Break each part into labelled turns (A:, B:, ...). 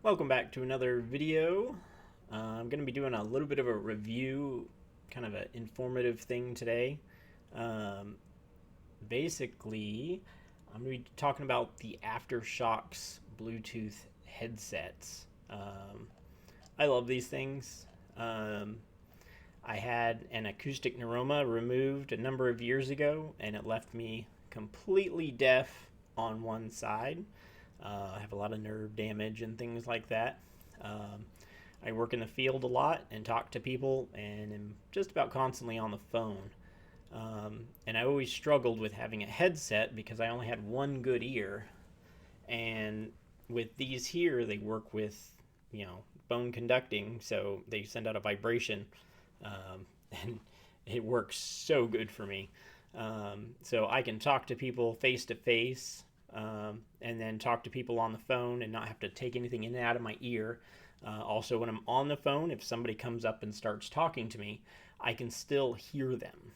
A: Welcome back to another video. I'm going to be doing a little bit of a review, kind of an informative thing today. Um, Basically, I'm going to be talking about the Aftershokz Bluetooth headsets. I love these things. Um, I had an Acoustic Neuroma removed a number of years ago, and it left me completely deaf on one side. I have a lot of nerve damage and things like that. Um, I work in the field a lot and talk to people, and am just about constantly on the phone. And I always struggled with having a headset because I only had one good ear. And with these here, they work with, bone conducting, so they send out a vibration, um, and it works so good for me. So I can talk to people face to face, and then talk to people on the phone and not have to take anything in and out of my ear. Also, when I'm on the phone, if somebody comes up and starts talking to me, I can still hear them,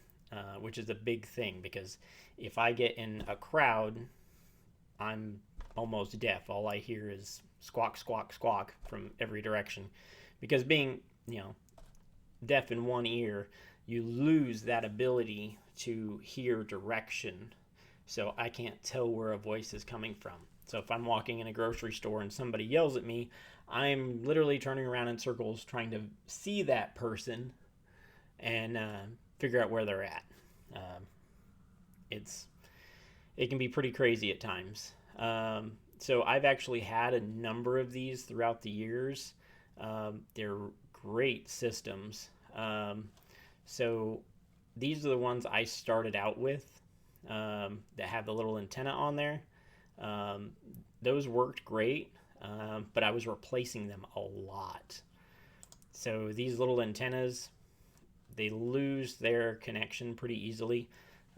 A: which is a big thing because if I get in a crowd, I'm almost deaf. All I hear is squawk, squawk, squawk from every direction. Because being, deaf in one ear, you lose that ability to hear direction. So I can't tell where a voice is coming from. So if I'm walking in a grocery store and somebody yells at me, I'm literally turning around in circles trying to see that person and figure out where they're at. Um, it's it can be pretty crazy at times. So I've actually had a number of these throughout the years. They're great systems. So these are the ones I started out with, that have the little antenna on there. Um, those worked great, but I was replacing them a lot. So these little antennas, they lose their connection pretty easily.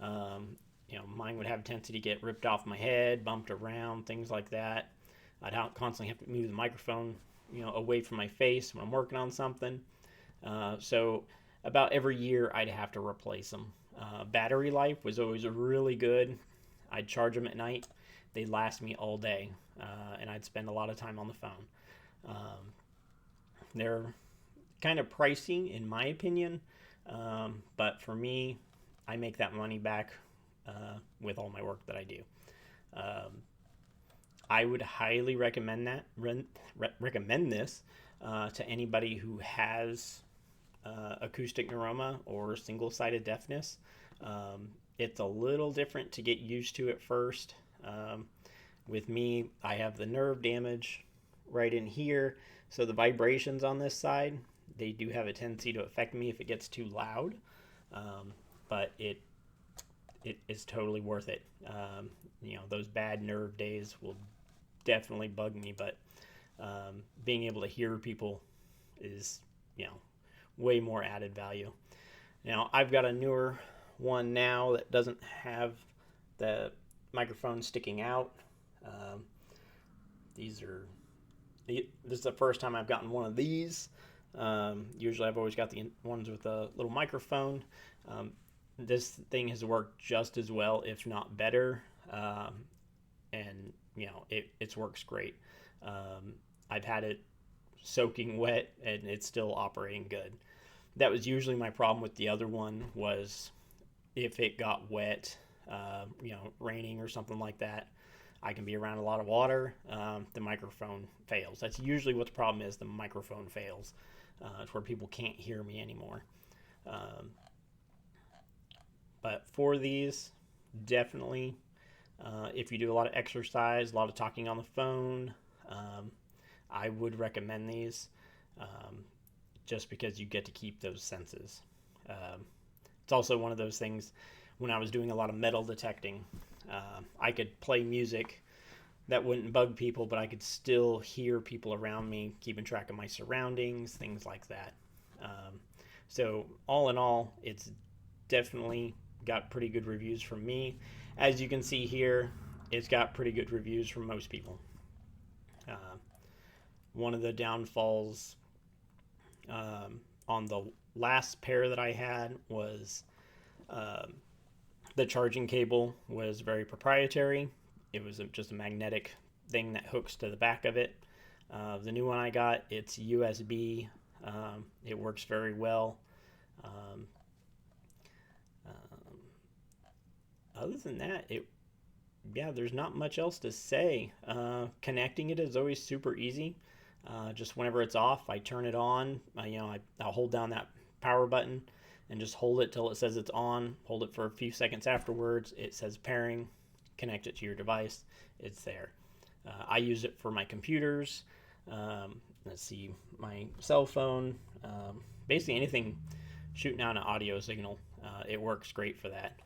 A: Um, Mine would have a tendency to get ripped off my head, bumped around, things like that. I'd constantly have to move the microphone, away from my face when I'm working on something. So about every year, I'd have to replace them. Battery life was always really good. I'd charge them at night. They'd last me all day, and I'd spend a lot of time on the phone. Um, they're kind of pricey, in my opinion, but for me, I make that money back with all my work that I do. Um, I would highly recommend this to anybody who has acoustic neuroma or single-sided deafness. It's a little different to get used to at first. With me, I have the nerve damage right in here, so the vibrations on this side, they do have a tendency to affect me if it gets too loud. But it is totally worth it. Those bad nerve days will definitely bug me, but being able to hear people is, way more added value. Now, I've got a newer one now that doesn't have the microphone sticking out. Um, these are this is the first time I've gotten one of these. Usually, I've always got the ones with a little microphone. This thing has worked just as well, if not better, and it works great. I've had it soaking wet, and it's still operating good. That was usually my problem with the other one, was if it got wet, raining or something like that. I can be around a lot of water, the microphone fails. That's usually what the problem is. The microphone fails. It's where people can't hear me anymore. Um, but for these, definitely, if you do a lot of exercise, a lot of talking on the phone, I would recommend these, just because you get to keep those senses. It's also one of those things, when I was doing a lot of metal detecting, I could play music that wouldn't bug people, but I could still hear people around me, keeping track of my surroundings, things like that. So all in all, it's definitely got pretty good reviews from me. As you can see here, it's got pretty good reviews from most people. Uh, One of the downfalls, on the last pair that I had was, um, the charging cable was very proprietary. It was just a magnetic thing that hooks to the back of it. The new one I got, it's USB. It works very well. Um, Other than that, yeah, there's not much else to say. Connecting it is always super easy. Just whenever it's off, I turn it on. I'll hold down that power button and just hold it till it says it's on. Hold it for a few seconds afterwards. It says pairing. Connect it to your device. It's there. I use it for my computers. Let's see, my cell phone. Basically anything shooting out an audio signal. It works great for that.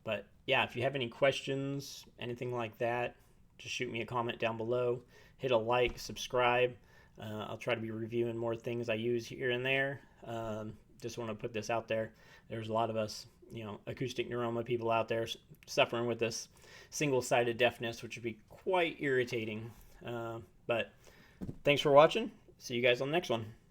A: But yeah, if you have any questions, anything like that, just shoot me a comment down below. Hit a like, subscribe. I'll try to be reviewing more things I use here and there. Just want to put this out there. There's a lot of us, acoustic neuroma people out there suffering with this single-sided deafness, which would be quite irritating. But thanks for watching. See you guys on the next one.